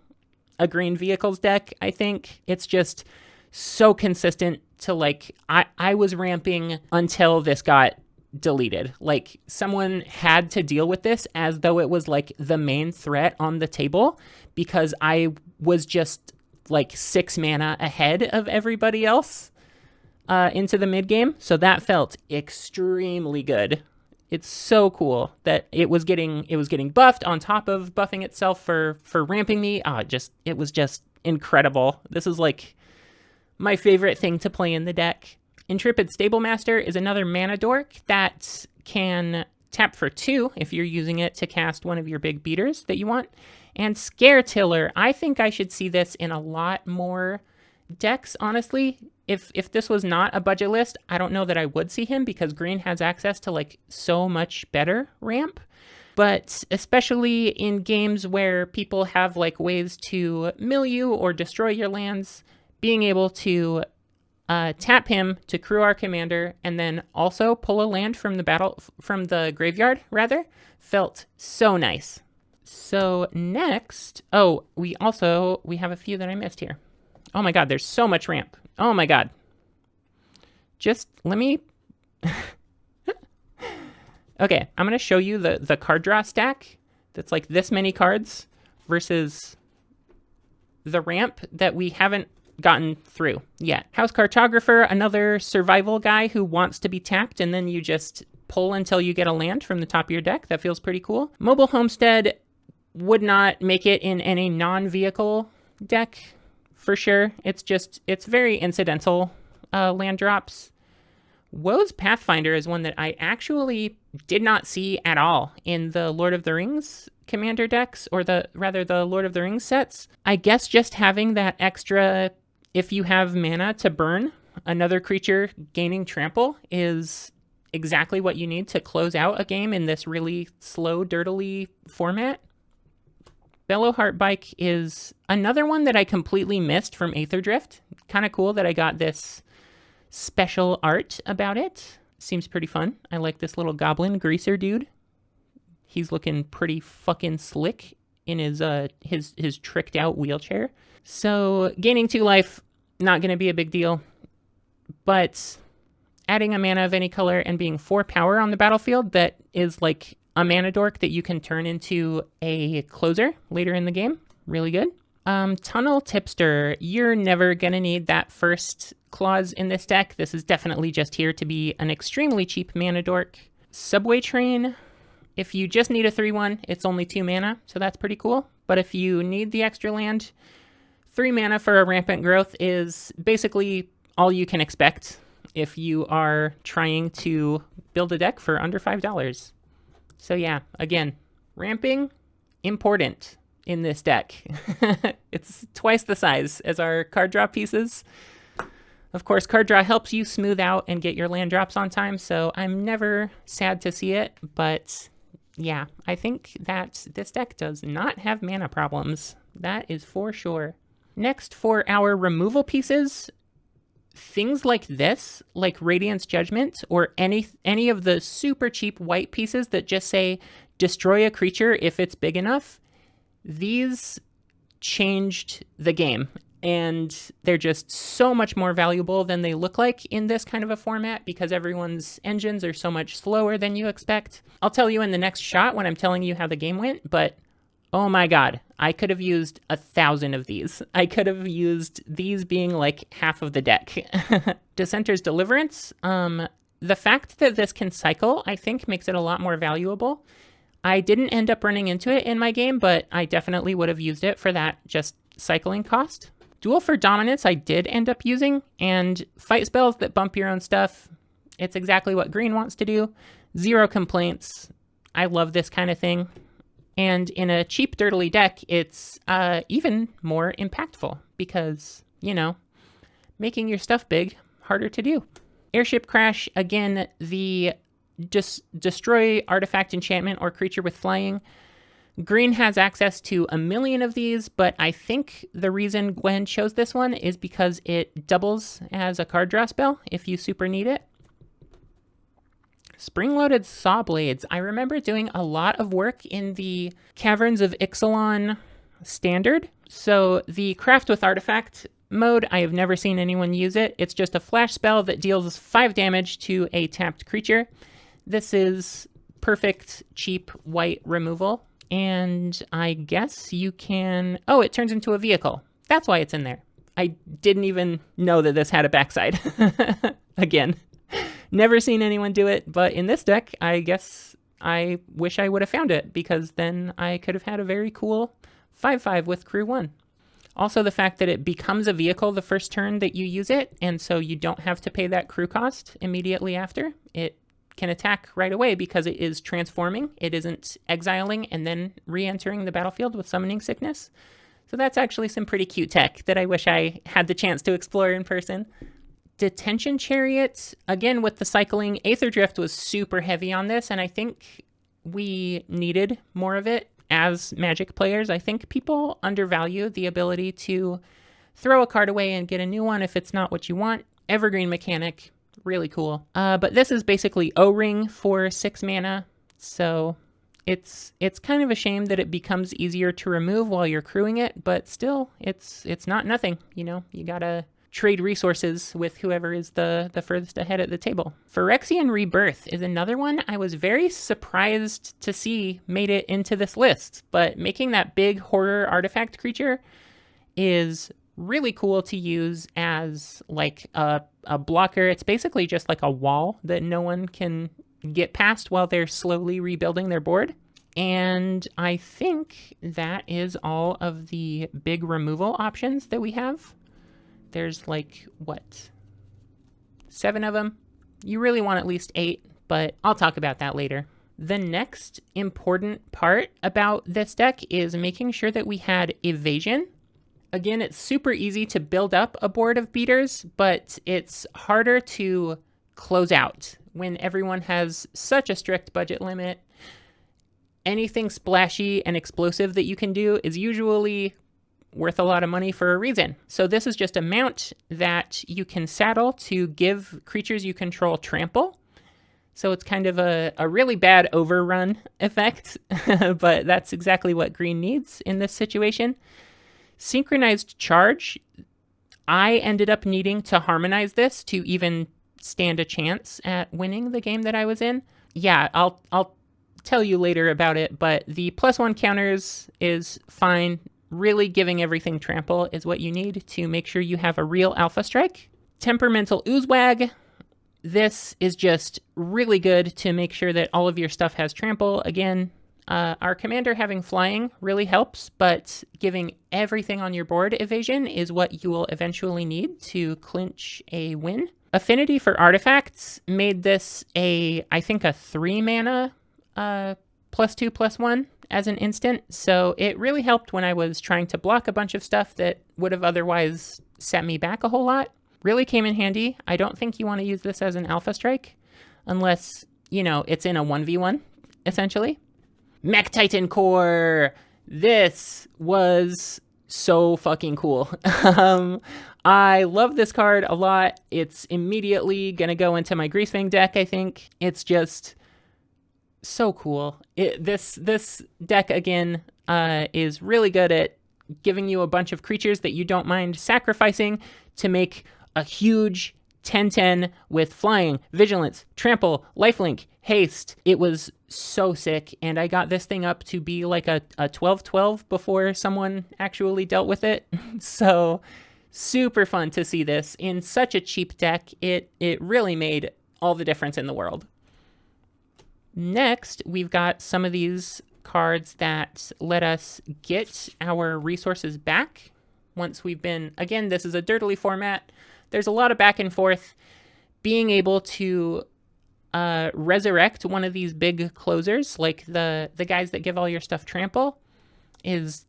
a green vehicles deck, I think. It's just so consistent to, like, I was ramping until this got deleted. Like, someone had to deal with this as though it was like the main threat on the table because I was just like 6 mana ahead of everybody else into the mid game. So that felt extremely good. It's so cool that it was getting buffed on top of buffing itself for ramping me. It was just incredible. This is like my favorite thing to play in the deck. Intrepid Stablemaster is another mana dork that can tap for 2 if you're using it to cast one of your big beaters that you want. And Scaretiller, I think I should see this in a lot more decks, honestly. If this was not a budget list, I don't know that I would see him because green has access to like so much better ramp. But especially in games where people have like ways to mill you or destroy your lands, being able to tap him to crew our commander and then also pull a land from the graveyard rather, felt so nice. So next, we have a few that I missed here. Oh my god, there's so much ramp. Oh my god. Just let me Okay, I'm going to show you the card draw stack that's like this many cards versus the ramp that we haven't gotten through yet. House Cartographer, another survival guy who wants to be tapped, and then you just pull until you get a land from the top of your deck. That feels pretty cool. Mobile Homestead would not make it in any non-vehicle deck for sure. It's very incidental land drops. Woe's Pathfinder is one that I actually did not see at all in the Lord of the Rings commander decks, or the Lord of the Rings sets. I guess just having that extra, if you have mana to burn another creature gaining trample, is exactly what you need to close out a game in this really slow, dirtily format. Bellowheart Bike is another one that I completely missed from Aetherdrift. Kind of cool that I got this special art about it. Seems pretty fun. I like this little goblin greaser dude. He's looking pretty fucking slick in his tricked out wheelchair. So gaining 2 life, not going to be a big deal. But adding a mana of any color and being 4 power on the battlefield that is like a mana dork that you can turn into a closer later in the game. Really good. Tunnel Tipster, you're never going to need that first clause in this deck. This is definitely just here to be an extremely cheap mana dork. Subway Train, if you just need a 3/1, it's only 2 mana, so that's pretty cool. But if you need the extra land, 3 mana for a Rampant Growth is basically all you can expect if you are trying to build a deck for under $5. So yeah, again, ramping, important in this deck. It's twice the size as our card draw pieces. Of course, card draw helps you smooth out and get your land drops on time, so I'm never sad to see it, but yeah, I think that this deck does not have mana problems. That is for sure. Next, for our removal pieces, things like this, like Radiance Judgment, or any of the super cheap white pieces that just say destroy a creature if it's big enough, these changed the game. And they're just so much more valuable than they look like in this kind of a format because everyone's engines are so much slower than you expect. I'll tell you in the next shot when I'm telling you how the game went, but oh my god, I could have used 1,000 of these. I could have used these being like half of the deck. Dissenter's Deliverance, the fact that this can cycle, I think makes it a lot more valuable. I didn't end up running into it in my game, but I definitely would have used it for that just cycling cost. Duel for Dominance I did end up using, and fight spells that bump your own stuff. It's exactly what green wants to do. 0 complaints. I love this kind of thing. And in a cheap, dirtily deck, it's even more impactful because, you know, making your stuff big, harder to do. Airship Crash, again, the destroy artifact, enchantment, or creature with flying. Green has access to 1 million of these, but I think the reason Gwen chose this one is because it doubles as a card draw spell if you super need it. Spring-loaded Saw Blades. I remember doing a lot of work in the Caverns of Ixalan standard. So the Craft with Artifact mode, I have never seen anyone use it. It's just a flash spell that deals 5 damage to a tapped creature. This is perfect, cheap, white removal. And I guess you can... Oh, it turns into a vehicle. That's why it's in there. I didn't even know that this had a backside. Again, never seen anyone do it, but in this deck, I guess I wish I would have found it, because then I could have had a very cool 5/5 with Crew 1. Also, the fact that it becomes a vehicle the first turn that you use it, and so you don't have to pay that crew cost immediately after. It can attack right away because it is transforming. It isn't exiling and then re-entering the battlefield with Summoning Sickness. So that's actually some pretty cute tech that I wish I had the chance to explore in person. Detention Chariot, again with the cycling, Aetherdrift was super heavy on this, and I think we needed more of it as Magic players. I think people undervalue the ability to throw a card away and get a new one if it's not what you want. Evergreen mechanic, really cool. But this is basically O-Ring for 6 mana, so it's kind of a shame that it becomes easier to remove while you're crewing it, but still, it's not nothing, you know? You gotta trade resources with whoever is the furthest ahead at the table. Phyrexian Rebirth is another one I was very surprised to see made it into this list, but making that big horror artifact creature is really cool to use as like a blocker. It's basically just like a wall that no one can get past while they're slowly rebuilding their board. And I think that is all of the big removal options that we have. There's like, what, 7 of them? You really want at least 8, but I'll talk about that later. The next important part about this deck is making sure that we had evasion. Again, it's super easy to build up a board of beaters, but it's harder to close out when everyone has such a strict budget limit. Anything splashy and explosive that you can do is usually worth a lot of money for a reason. So this is just a mount that you can saddle to give creatures you control trample. So it's kind of a really bad overrun effect, but that's exactly what green needs in this situation. Synchronized Charge, I ended up needing to harmonize this to even stand a chance at winning the game that I was in. Yeah, I'll tell you later about it, but the +1 counters is fine. Really giving everything trample is what you need to make sure you have a real alpha strike. Temperamental Oozewag. This is just really good to make sure that all of your stuff has trample. Again, our commander having flying really helps, but giving everything on your board evasion is what you will eventually need to clinch a win. Affinity for Artifacts made this I think a 3 mana +2/+1 as an instant, so it really helped when I was trying to block a bunch of stuff that would have otherwise set me back a whole lot. Really came in handy. I don't think you want to use this as an alpha strike unless, it's in a 1v1, essentially. Mech Titan Core! This was so fucking cool. I love this card a lot. It's immediately going to go into my Greasefang deck, I think. It's just so cool. This deck, again, is really good at giving you a bunch of creatures that you don't mind sacrificing to make a huge 10/10 with flying, vigilance, trample, lifelink, haste. It was so sick, and I got this thing up to be like a 12/12 before someone actually dealt with it. So super fun to see this in such a cheap deck. It really made all the difference in the world. Next, we've got some of these cards that let us get our resources back once we've been, again, this is a dirtily format. There's a lot of back and forth. Being able to resurrect one of these big closers, like the guys that give all your stuff trample, is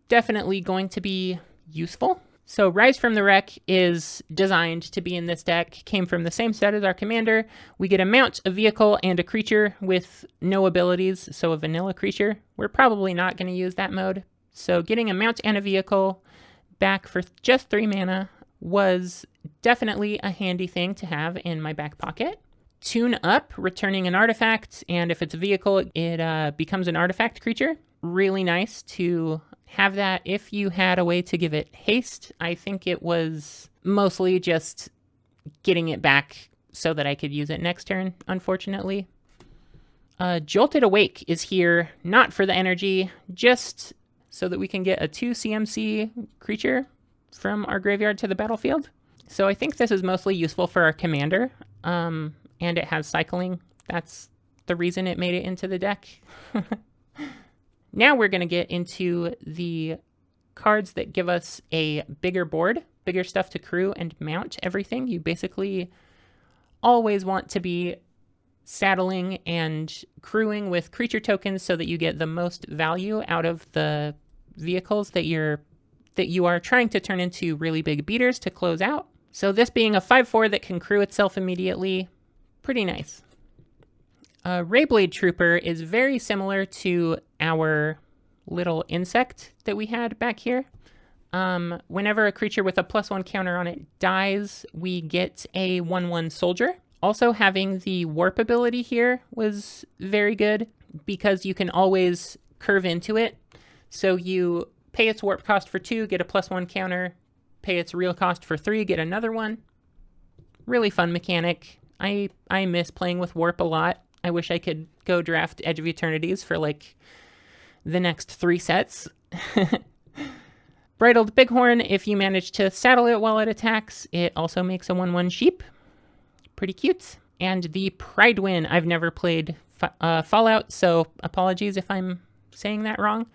definitely going to be useful. So Rise from the Wreck is designed to be in this deck, came from the same set as our commander. We get a mount, a vehicle, and a creature with no abilities, so a vanilla creature. We're probably not going to use that mode. So getting a mount and a vehicle back for just 3 mana was definitely a handy thing to have in my back pocket. Tune Up, returning an artifact, and if it's a vehicle, it becomes an artifact creature. Really nice to have that if you had a way to give it haste. I think it was mostly just getting it back so that I could use it next turn, unfortunately. Jolted Awake is here, not for the energy, just so that we can get a 2 CMC creature from our graveyard to the battlefield. So I think this is mostly useful for our commander, and it has cycling. That's the reason it made it into the deck. Now we're going to get into the cards that give us a bigger board, bigger stuff to crew and mount everything. You basically always want to be saddling and crewing with creature tokens so that you get the most value out of the vehicles that you are trying to turn into really big beaters to close out. So this being a 5/4 that can crew itself immediately, pretty nice. Rayblade Trooper is very similar to our little insect that we had back here. Whenever a creature with a +1 counter on it dies, we get a 1/1 soldier. Also having the warp ability here was very good because you can always curve into it. So you pay its warp cost for 2, get a +1 counter, pay its real cost for 3, get another one. Really fun mechanic. I miss playing with Warp a lot. I wish I could go draft Edge of Eternities for like the next 3 sets. Bridled Bighorn, if you manage to saddle it while it attacks, it also makes a 1/1 sheep. Pretty cute. And the Pridewind, I've never played Fallout, so apologies if I'm saying that wrong.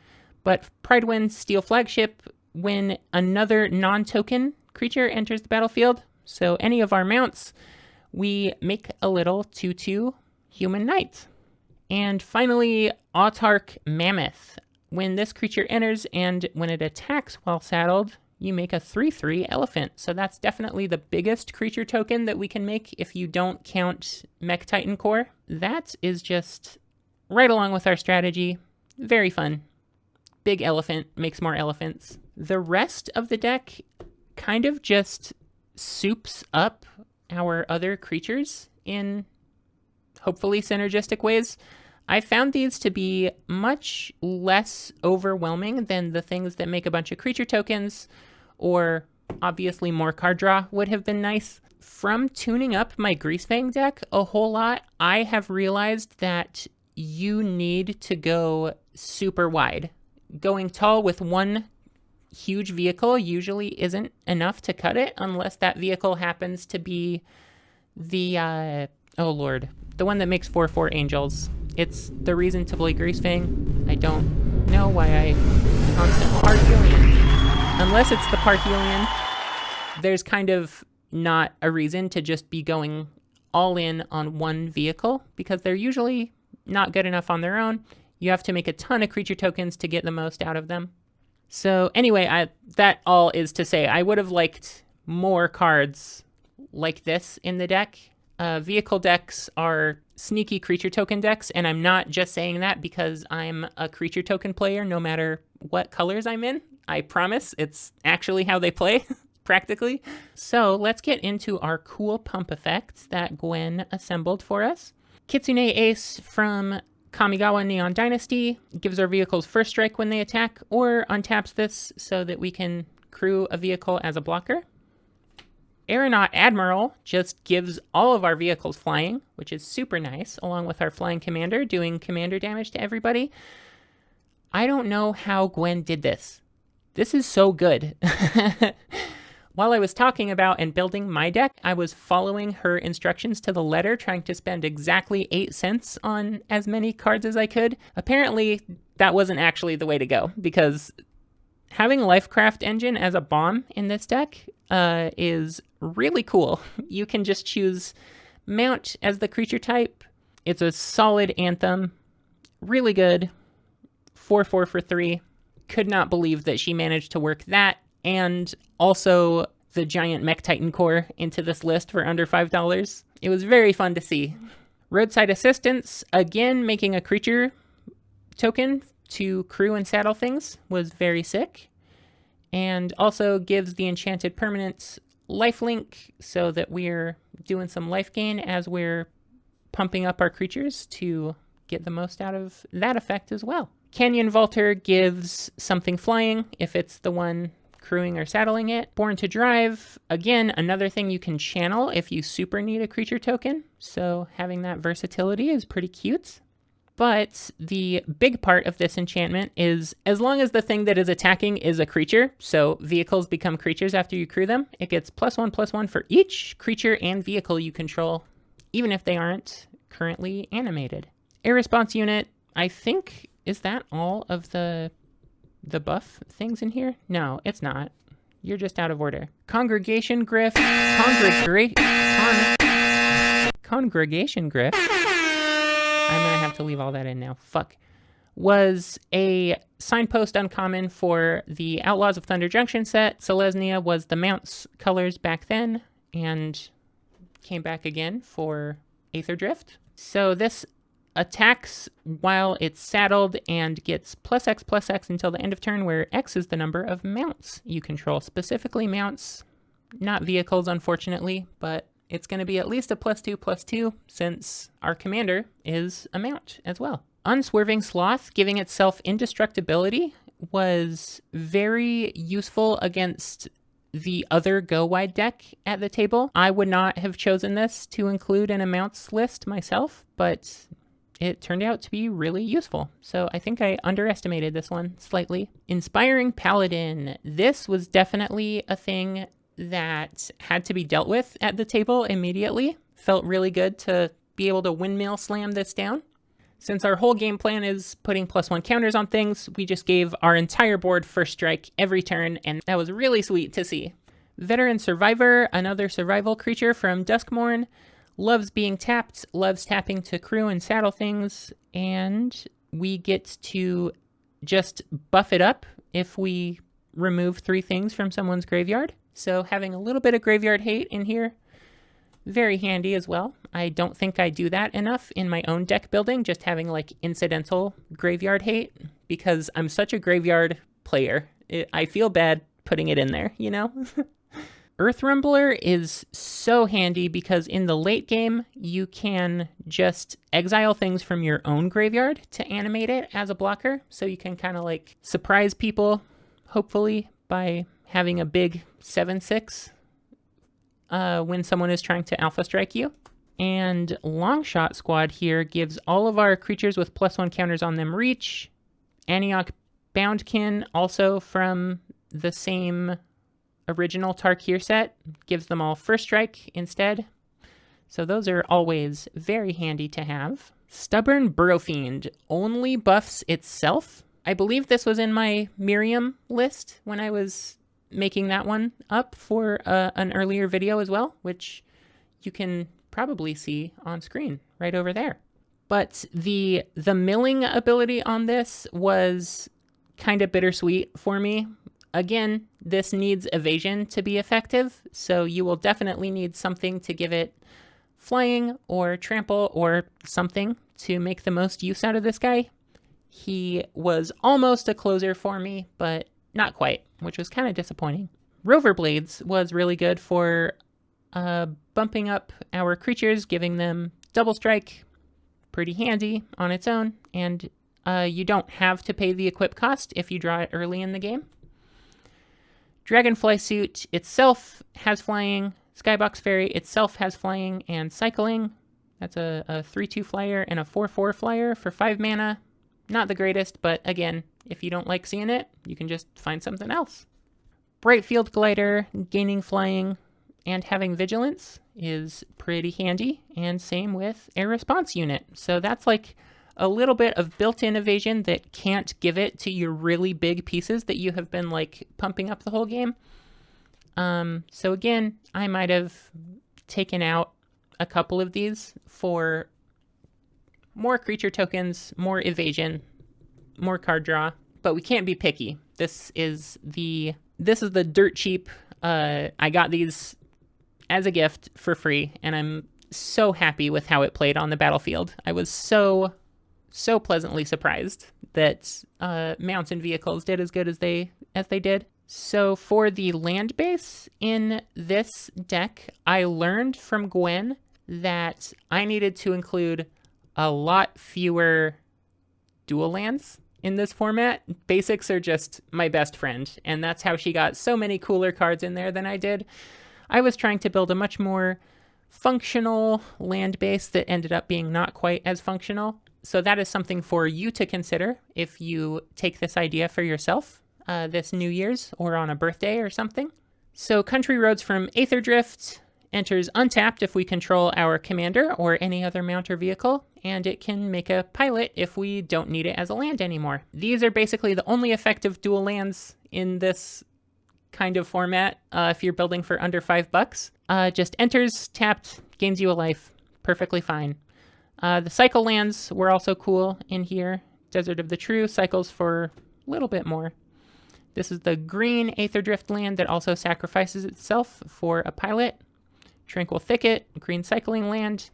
But Pridewind, Steel Flagship, when another non-token creature enters the battlefield, so any of our mounts, we make a little 2/2 human knight. And finally, Autarch Mammoth. When this creature enters and when it attacks while saddled, you make a 3/3 elephant. So that's definitely the biggest creature token that we can make if you don't count Mech Titan Core. That is just right along with our strategy. Very fun. Big elephant makes more elephants. The rest of the deck kind of just soups up our other creatures in hopefully synergistic ways. I found these to be much less overwhelming than the things that make a bunch of creature tokens, or obviously more card draw would have been nice. From tuning up my Greasefang deck a whole lot, I have realized that you need to go super wide. Going tall with one huge vehicle usually isn't enough to cut it unless that vehicle happens to be the, oh lord, the one that makes 4/4 angels. It's the reason to play Greasefang. I don't know why I constantly Parhelion. Unless it's the Parhelion, there's kind of not a reason to just be going all in on one vehicle because they're usually not good enough on their own. You have to make a ton of creature tokens to get the most out of them. So anyway, that all is to say, I would have liked more cards like this in the deck. Vehicle decks are sneaky creature token decks, and I'm not just saying that because I'm a creature token player no matter what colors I'm in. I promise it's actually how they play, practically. So let's get into our cool pump effects that Gwen assembled for us. Kitsune Ace from Kamigawa Neon Dynasty gives our vehicles first strike when they attack, or untaps this so that we can crew a vehicle as a blocker. Aeronaut Admiral just gives all of our vehicles flying, which is super nice, along with our flying commander doing commander damage to everybody. I don't know how Gwen did this. This is so good. While I was talking about and building my deck, I was following her instructions to the letter, trying to spend exactly 8 cents on as many cards as I could. Apparently, that wasn't actually the way to go, because having Lifecraft Engine as a bomb in this deck is really cool. You can just choose Mount as the creature type. It's a solid Anthem. Really good. 4/4 for 3. Could not believe that she managed to work that and also the giant Mech Titan Core into this list for under $5. It was very fun to see. Roadside Assistance, again making a creature token to crew and saddle things, was very sick. And also gives the enchanted permanents lifelink so that we're doing some life gain as we're pumping up our creatures to get the most out of that effect as well. Canyon Vaulter gives something flying if it's the one crewing or saddling it. Born to Drive, again, another thing you can channel if you super need a creature token. So having that versatility is pretty cute. But the big part of this enchantment is as long as the thing that is attacking is a creature, so vehicles become creatures after you crew them, it gets +1/+1 for each creature and vehicle you control, even if they aren't currently animated. Air Response Unit, I think, is that all of the buff things in here? No, it's not. You're just out of order. Congregation Gryff. Congregation Gryff. I'm going to have to leave all that in now. Fuck. Was a signpost uncommon for the Outlaws of Thunder Junction set. Selesnya was the mounts colors back then and came back again for Aether Drift. So this attacks while it's saddled and gets +X until the end of turn, where X is the number of mounts you control. Specifically mounts, not vehicles, unfortunately, but it's going to be at least a +2/+2 since our commander is a mount as well. Unswerving Sloth, giving itself indestructibility, was very useful against the other Go Wide deck at the table. I would not have chosen this to include in a mounts list myself, but it turned out to be really useful. So I think I underestimated this one slightly. Inspiring Paladin. This was definitely a thing that had to be dealt with at the table immediately. Felt really good to be able to windmill slam this down. Since our whole game plan is putting +1 counters on things, we just gave our entire board first strike every turn, and that was really sweet to see. Veteran Survivor, another survival creature from Duskmourn, loves being tapped, loves tapping to crew and saddle things, and we get to just buff it up if we remove 3 things from someone's graveyard. So having a little bit of graveyard hate in here, very handy as well. I don't think I do that enough in my own deck building, just having like incidental graveyard hate, because I'm such a graveyard player. I feel bad putting it in there, you know? Earth Rumbler is so handy because in the late game, you can just exile things from your own graveyard to animate it as a blocker. So you can kind of like surprise people, hopefully, by having a big 7/6 when someone is trying to alpha strike you. And Longshot Squad here gives all of our creatures with +1 counters on them reach. Aniok Boundkin, also from the same original Tarkir set, gives them all first strike instead. So those are always very handy to have. Stubborn Burrowfiend only buffs itself. I believe this was in my Miriam list when I was making that one up for an earlier video as well, which you can probably see on screen right over there. But the milling ability on this was kind of bittersweet for me. Again, this needs evasion to be effective, so you will definitely need something to give it flying or trample or something to make the most use out of this guy. He was almost a closer for me, but not quite, which was kind of disappointing. Rover Blades was really good for bumping up our creatures, giving them double strike, pretty handy on its own, and you don't have to pay the equip cost if you draw it early in the game. Dragonfly Suit itself has flying, Skybox Fairy itself has flying and cycling. That's a 3/2 flyer and a 4/4 flyer for 5 mana. Not the greatest, but again, if you don't like seeing it, you can just find something else. Brightfield Glider, gaining flying and having vigilance is pretty handy, and same with a response unit. So that's like a little bit of built-in evasion that can't give it to your really big pieces that you have been like pumping up the whole game. So again, I might have taken out a couple of these for more creature tokens, more evasion, more card draw, but we can't be picky. This is the dirt cheap. I got these as a gift for free, and I'm so happy with how it played on the battlefield. I was so pleasantly surprised that mounts and vehicles did as good as they did. So for the land base in this deck, I learned from Gwen that I needed to include a lot fewer dual lands in this format. Basics are just my best friend, and that's how she got so many cooler cards in there than I did. I was trying to build a much more functional land base that ended up being not quite as functional. So that is something for you to consider if you take this idea for yourself this New Year's or on a birthday or something. So Country Roads from Aetherdrift enters untapped if we control our commander or any other mount or vehicle, and it can make a pilot if we don't need it as a land anymore. These are basically the only effective dual lands in this kind of format if you're building for under $5. Just enters, tapped, gains you a life. Perfectly fine. The cycle lands were also cool in here. Desert of the True cycles for a little bit more. This is the green Aetherdrift land that also sacrifices itself for a pilot. Tranquil Thicket, green cycling land,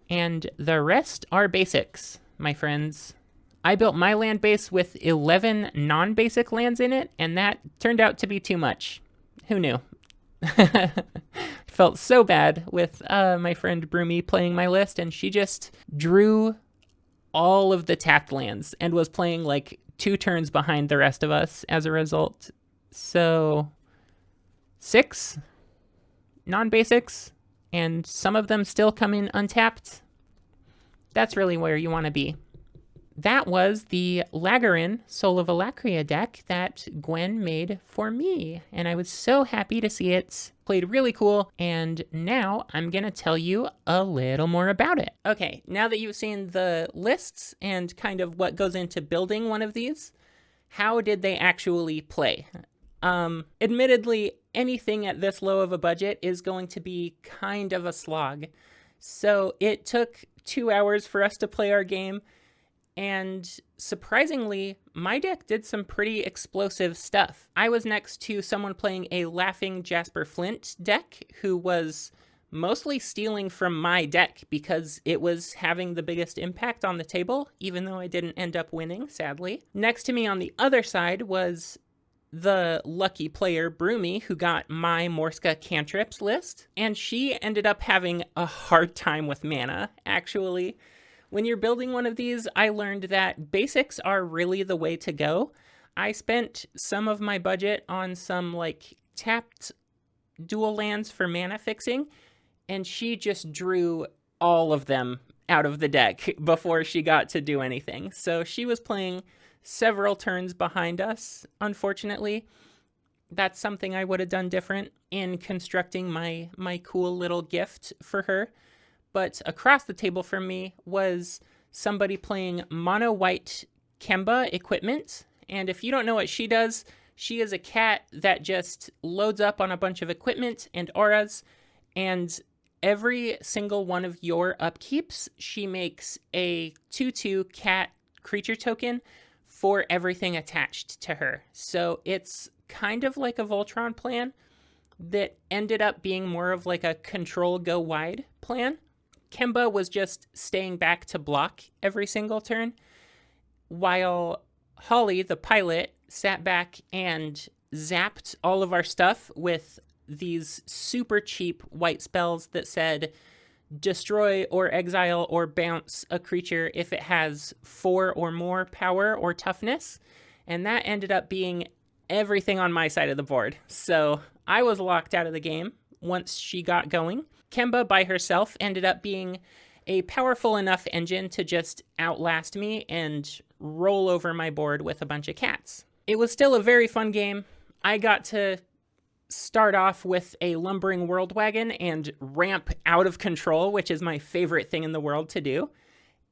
and the rest are basics, my friends. I built my land base with 11 non-basic lands in it, and that turned out to be too much. Who knew? Felt so bad with my friend Broomy playing my list, and she just drew all of the tapped lands and was playing like 2 turns behind the rest of us as a result. So 6 non-basics, and some of them still come in untapped. That's really where you want to be. That was the Lagarin Soul of Alacria deck that Gwen made for me, and I was so happy to see it. Played really cool, and now I'm going to tell you a little more about it. Okay, now that you've seen the lists and kind of what goes into building one of these, how did they actually play? Admittedly, anything at this low of a budget is going to be kind of a slog. So it took 2 hours for us to play our game, and surprisingly, my deck did some pretty explosive stuff. I was next to someone playing a Laughing Jasper Flint deck who was mostly stealing from my deck because it was having the biggest impact on the table, even though I didn't end up winning, sadly. Next to me on the other side was the lucky player Broomy, who got my Morska cantrips list, and she ended up having a hard time with mana, actually. When you're building one of these, I learned that basics are really the way to go. I spent some of my budget on some like tapped dual lands for mana fixing, and she just drew all of them out of the deck before she got to do anything. So she was playing several turns behind us, unfortunately. That's something I would have done different in constructing my cool little gift for her. But across the table from me was somebody playing mono white Kemba equipment. And if you don't know what she does, she is a cat that just loads up on a bunch of equipment and auras, and every single one of your upkeeps, she makes a 2/2 cat creature token for everything attached to her. So it's kind of like a Voltron plan that ended up being more of like a control go wide plan. Kemba was just staying back to block every single turn, while Holly, the pilot, sat back and zapped all of our stuff with these super cheap white spells that said destroy or exile or bounce a creature if it has 4 or more power or toughness. And that ended up being everything on my side of the board. So I was locked out of the game once she got going. Kemba by herself ended up being a powerful enough engine to just outlast me and roll over my board with a bunch of cats. It was still a very fun game. I got to start off with a lumbering world wagon and ramp out of control, which is my favorite thing in the world to do.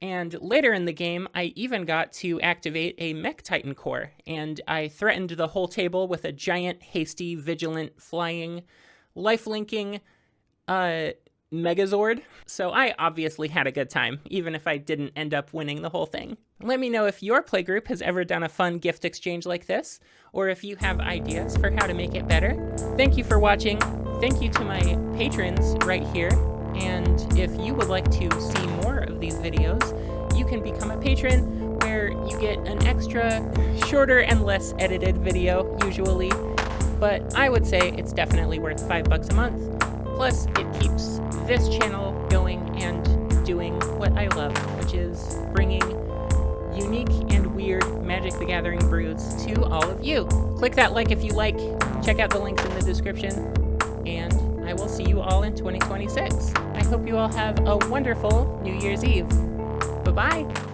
And later in the game, I even got to activate a Mech Titan core, and I threatened the whole table with a giant, hasty, vigilant, flying, lifelinking Megazord. So I obviously had a good time, even if I didn't end up winning the whole thing. Let me know if your playgroup has ever done a fun gift exchange like this, or if you have ideas for how to make it better. Thank you for watching. Thank you to my patrons right here. And if you would like to see more of these videos, you can become a patron, where you get an extra, shorter and less edited video, usually. But I would say it's definitely worth $5 a month. Plus, it keeps this channel going and doing what I love, which is bringing unique and weird Magic the Gathering brews to all of you. Click that like if you like. Check out the links in the description. And I will see you all in 2026. I hope you all have a wonderful New Year's Eve. Bye-bye.